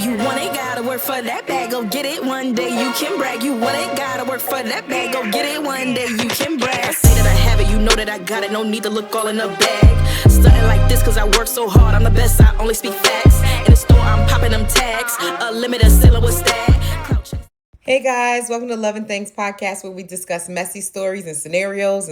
You want it, gotta work for that bag, go get it one day, you can brag. You want it, gotta work for that bag, go get it one day, you can brag. I say that I have it, you know that I got it, no need to look all in the bag. Stunning like this cause I work so hard, I'm the best, I only speak facts. In the store, I'm popping them tags, a limited seller, what's that? Hey guys, welcome to loveNthangz podcast, where we discuss messy stories and scenarios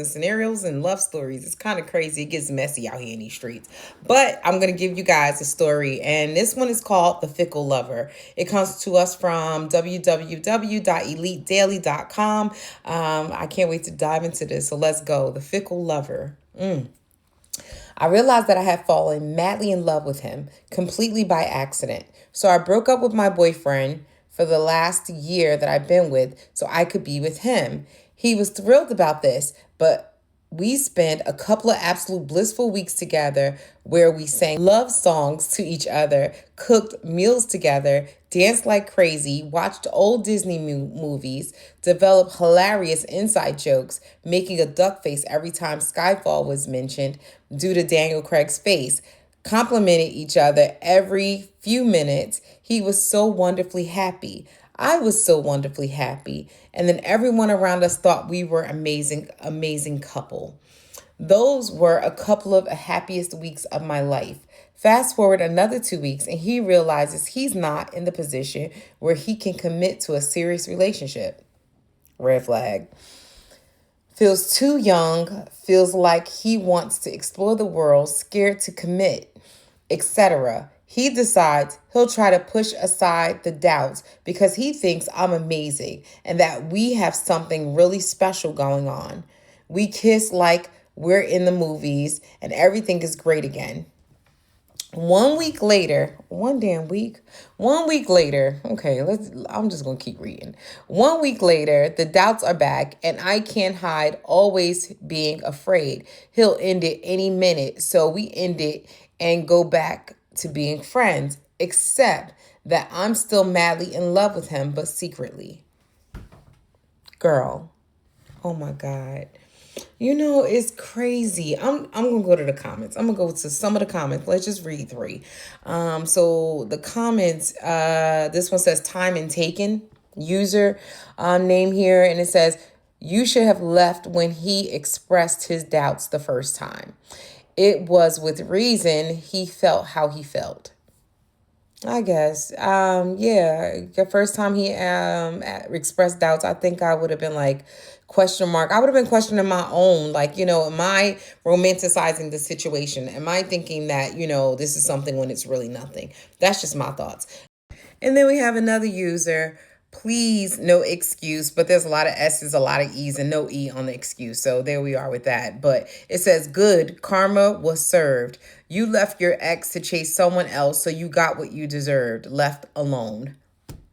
and love stories. It's kind of crazy. It gets messy out here in these streets. But I'm going to give you guys a story, and this one is called The Fickle Lover. It comes to us from www.elitedaily.com. I can't wait to dive into this, so let's go. The Fickle Lover. I realized that I had fallen madly in love with him, completely by accident. So I broke up with my boyfriend for the last year that I've been with so I could be with him. He was thrilled about this, but we spent a couple of absolute blissful weeks together where we sang love songs to each other, cooked meals together, danced like crazy, watched old Disney movies, developed hilarious inside jokes, making a duck face every time Skyfall was mentioned due to Daniel Craig's face, complimented each other every few minutes. He was so wonderfully happy. I was so wonderfully happy. And then everyone around us thought we were amazing couple. Those were a couple of the happiest weeks of my life. Fast forward another 2 weeks and he realizes he's not in the position where he can commit to a serious relationship. Red flag. Feels too young, feels like he wants to explore the world, scared to commit, etc. He decides he'll try to push aside the doubts because he thinks I'm amazing and that we have something really special going on. We kiss like we're in the movies and everything is great again. 1 week later, okay, I'm just going to keep reading. 1 week later, the doubts are back and I can't hide always being afraid. He'll end it any minute. So we end it and go back to being friends, except that I'm still madly in love with him, but secretly. Girl, oh my God. You know, it's crazy. I'm going to go to the comments. I'm going to go to some of the comments. Let's just read 3. So the comments, this one says time and taken user name here. And it says, you should have left when he expressed his doubts the first time. It was with reason he felt how he felt. I guess. The first time he expressed doubts, I think I would have been like, question mark. I would have been questioning my own, like, am I romanticizing the situation? Am I thinking that, this is something when it's really nothing? That's just my thoughts. And then we have another user. Please, no excuse, but there's a lot of S's, a lot of E's, and no E on the excuse. So there we are with that. But it says, good, karma was served. You left your ex to chase someone else, so you got what you deserved, left alone.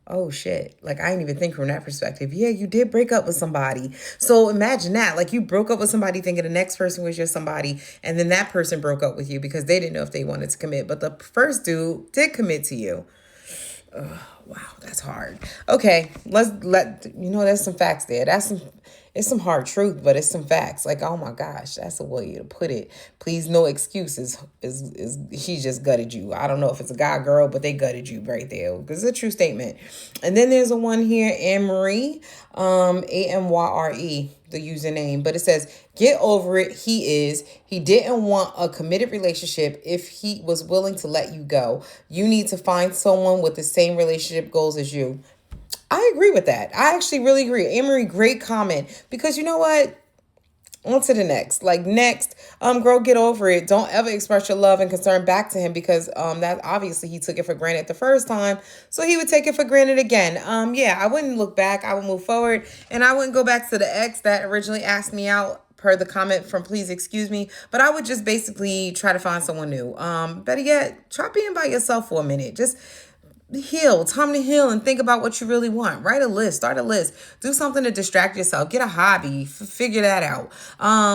Oh, shit. Like, I didn't even think from that perspective. Yeah, you did break up with somebody. So imagine that. Like, you broke up with somebody thinking the next person was your somebody, and then that person broke up with you because they didn't know if they wanted to commit. But the first dude did commit to you. Wow, that's hard. Okay, there's some facts there. It's some hard truth, but it's some facts. Like, oh my gosh, that's a way to put it. Please, no excuses. Is he just gutted you? I don't know if it's a guy or girl, but they gutted you right there. Because it's a true statement. And then there's a one here, Anne-Marie, Amyre, the username. But it says, get over it. He didn't want a committed relationship if he was willing to let you go. You need to find someone with the same relationship goals as you. I agree with that. I actually really agree. Anne-Marie, great comment. Because you know what? On to the next. Girl, get over it. Don't ever express your love and concern back to him because that obviously he took it for granted the first time. So he would take it for granted again. I wouldn't look back. I would move forward. And I wouldn't go back to the ex that originally asked me out per the comment from Please Excuse Me. But I would just basically try to find someone new. Better yet, try being by yourself for a minute. Just time to heal and think about what you really want. Write a list, start a list, do something to distract yourself, get a hobby, figure that out.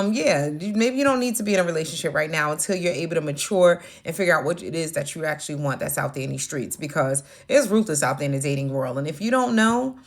Maybe you don't need to be in a relationship right now until you're able to mature and figure out what it is that you actually want that's out there in these streets, because it's ruthless out there in the dating world. And if you don't know,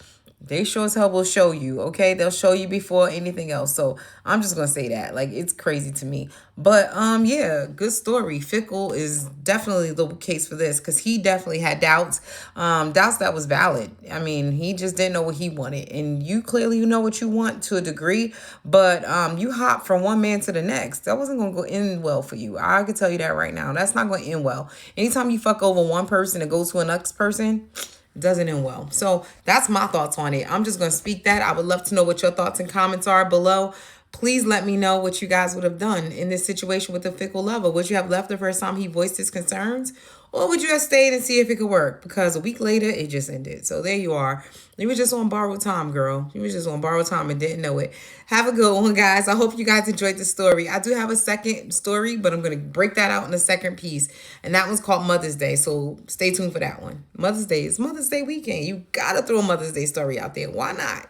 They sure as hell will show you, okay? They'll show you before anything else. So I'm just gonna say that. Like, it's crazy to me. But yeah, good story. Fickle is definitely the case for this, because he definitely had doubts. Doubts that was valid. I mean, he just didn't know what he wanted. And you clearly know what you want to a degree, but you hop from one man to the next. That wasn't gonna go end well for you. I can tell you that right now. That's not gonna end well. Anytime you fuck over one person and go to the next person, doesn't end well. So that's my thoughts on it. I'm just going to speak that. I would love to know what your thoughts and comments are below. Please let me know what you guys would have done in this situation with the fickle lover. Would you have left the first time he voiced his concerns? Or would you have stayed and see if it could work? Because a week later, it just ended. So there you are. You were just on borrowed time, girl. You were just on borrowed time and didn't know it. Have a good one, guys. I hope you guys enjoyed the story. I do have a second story, but I'm going to break that out in a second piece. And that one's called Mother's Day. So stay tuned for that one. Mother's Day is Mother's Day weekend. You got to throw a Mother's Day story out there. Why not?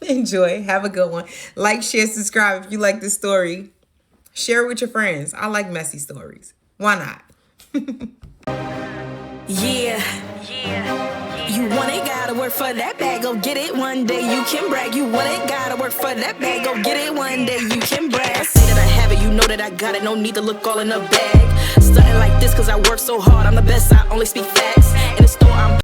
Enjoy. Have a good one. Like, share, subscribe if you like this story. Share it with your friends. I like messy stories. Why not? Yeah. You want it, gotta work for that bag. Go get it one day, you can brag. You want it, gotta work for that bag. Go get it one day, you can brag. I say that I have it, you know that I got it. No need to look all in the bag. Stunting like this, cause I work so hard. I'm the best, I only speak facts. In the store, I'm